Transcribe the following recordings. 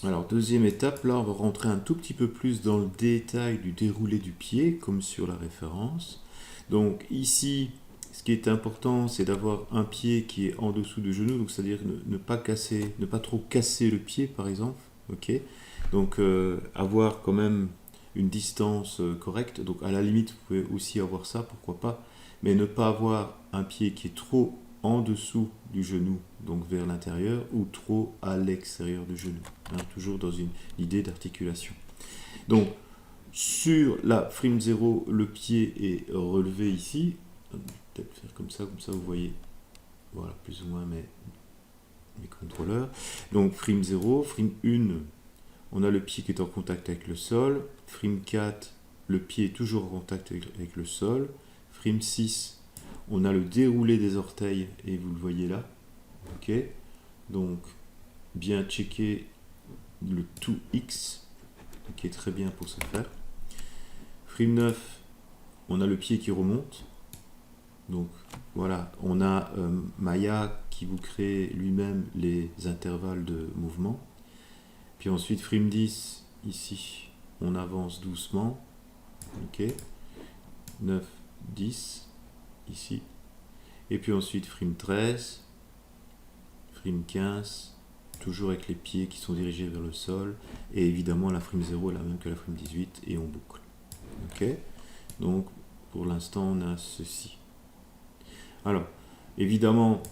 Alors, deuxième étape, là, on va rentrer un tout petit peu plus dans le détail du déroulé du pied, comme sur la référence. Donc, ici, ce qui est important, c'est d'avoir un pied qui est en dessous du genou, donc c'est-à-dire ne pas casser, ne pas trop casser le pied, par exemple. Ok. Donc, avoir quand même une distance correcte. Donc, à la limite, vous pouvez aussi avoir ça, pourquoi pas. Mais ne pas avoir un pied qui est trop en dessous du genou, donc vers l'intérieur, ou trop à l'extérieur du genou, hein, toujours dans une idée d'articulation. Donc, sur la frime 0, le pied est relevé ici. Peut-être faire comme ça vous voyez, voilà, plus ou moins mes contrôleurs. Donc, frime 0, frime 1, on a le pied qui est en contact avec le sol. Frime 4, le pied est toujours en contact avec le sol. Frime 6, on a le déroulé des orteils et vous le voyez là. Ok. Donc, bien checker le 2x qui est très bien pour ce faire. Frime 9, on a le pied qui remonte. Donc, voilà, on a Maya qui vous crée lui-même les intervalles de mouvement. Puis ensuite, frime 10, ici, on avance doucement. Ok. 9, 10, ici. Et puis ensuite, frime 13, frime 15, toujours avec les pieds qui sont dirigés vers le sol. Et évidemment, la frime 0 est la même que la frime 18 et on boucle. Ok. Donc, pour l'instant, on a ceci. Alors, évidemment,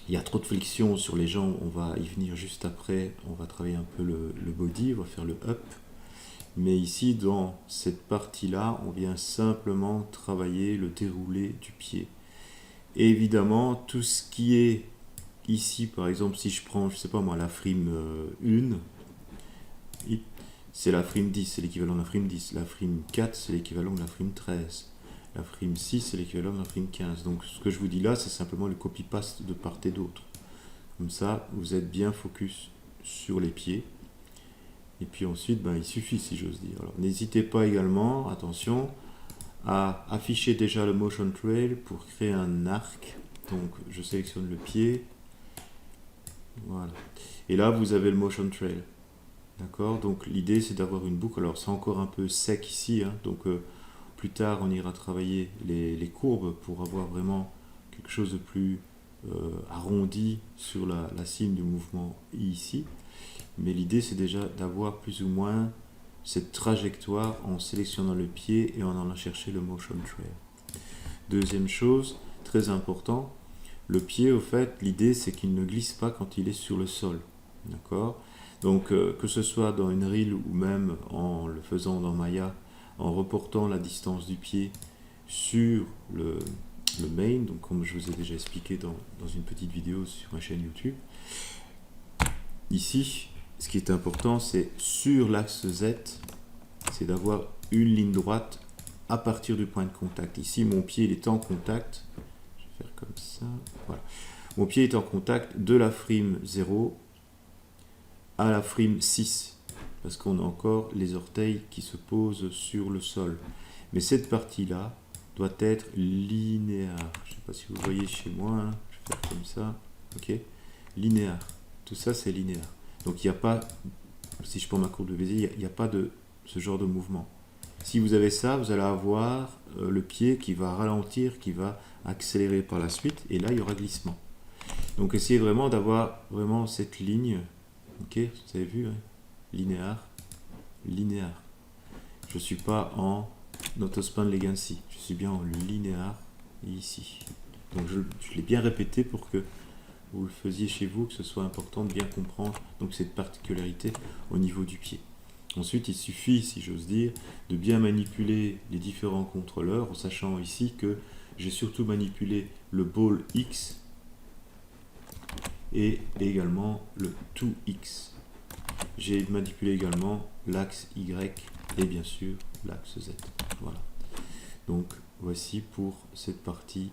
il y a trop de flexion sur les jambes, on va y venir juste après, on va travailler un peu le body, on va faire le up. Mais ici, dans cette partie-là, on vient simplement travailler le déroulé du pied. Et évidemment, tout ce qui est ici, par exemple, si je prends, je sais pas moi, la frime 1, c'est la frime 10, c'est l'équivalent de la frime 10. La frime 4, c'est l'équivalent de la frime 13. La frime 6, c'est l'équivalent de la frime 15. Donc ce que je vous dis là, c'est simplement le copy-paste de part et d'autre. Comme ça, vous êtes bien focus sur les pieds. Et puis ensuite, il suffit, si j'ose dire. Alors n'hésitez pas également, attention, à afficher déjà le motion trail pour créer un arc. Donc je sélectionne le pied. Voilà. Et là, vous avez le motion trail. D'accord. Donc l'idée, c'est d'avoir une boucle. Alors c'est encore un peu sec ici, hein, donc plus tard, on ira travailler les courbes pour avoir vraiment quelque chose de plus arrondi sur la cime du mouvement ici. Mais l'idée, c'est déjà d'avoir plus ou moins cette trajectoire en sélectionnant le pied et en allant chercher le motion trail. Deuxième chose, très important, le pied, au fait, l'idée, c'est qu'il ne glisse pas quand il est sur le sol. D'accord. Donc, que ce soit dans une reel ou même en le faisant dans Maya, en reportant la distance du pied sur le main, donc comme je vous ai déjà expliqué dans une petite vidéo sur ma chaîne YouTube. Ici, ce qui est important, c'est sur l'axe Z, c'est d'avoir une ligne droite à partir du point de contact. Ici, mon pied il est en contact, je vais faire comme ça, voilà. Mon pied est en contact de la frime 0 à la frime 6, parce qu'on a encore les orteils qui se posent sur le sol. Mais cette partie-là doit être linéaire. Je ne sais pas si vous voyez chez moi, hein. Je vais faire comme ça. Ok, linéaire. Tout ça, c'est linéaire. Donc, il n'y a pas, si je prends ma courbe de Bézier, il n'y a pas de ce genre de mouvement. Si vous avez ça, vous allez avoir le pied qui va ralentir, qui va accélérer par la suite, et là, il y aura glissement. Donc, essayez vraiment d'avoir vraiment cette ligne. Ok, vous avez vu, hein, linéaire, linéaire. Je ne suis pas en autospan legacy, je suis bien en linéaire ici. Donc je l'ai bien répété pour que vous le faisiez chez vous, que ce soit important de bien comprendre donc cette particularité au niveau du pied. Ensuite, il suffit, si j'ose dire, de bien manipuler les différents contrôleurs, en sachant ici que j'ai surtout manipulé le ball X et également le 2X. J'ai manipulé également l'axe Y et bien sûr l'axe Z. Voilà. Donc voici pour cette partie,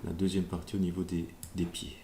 la deuxième partie au niveau des pieds.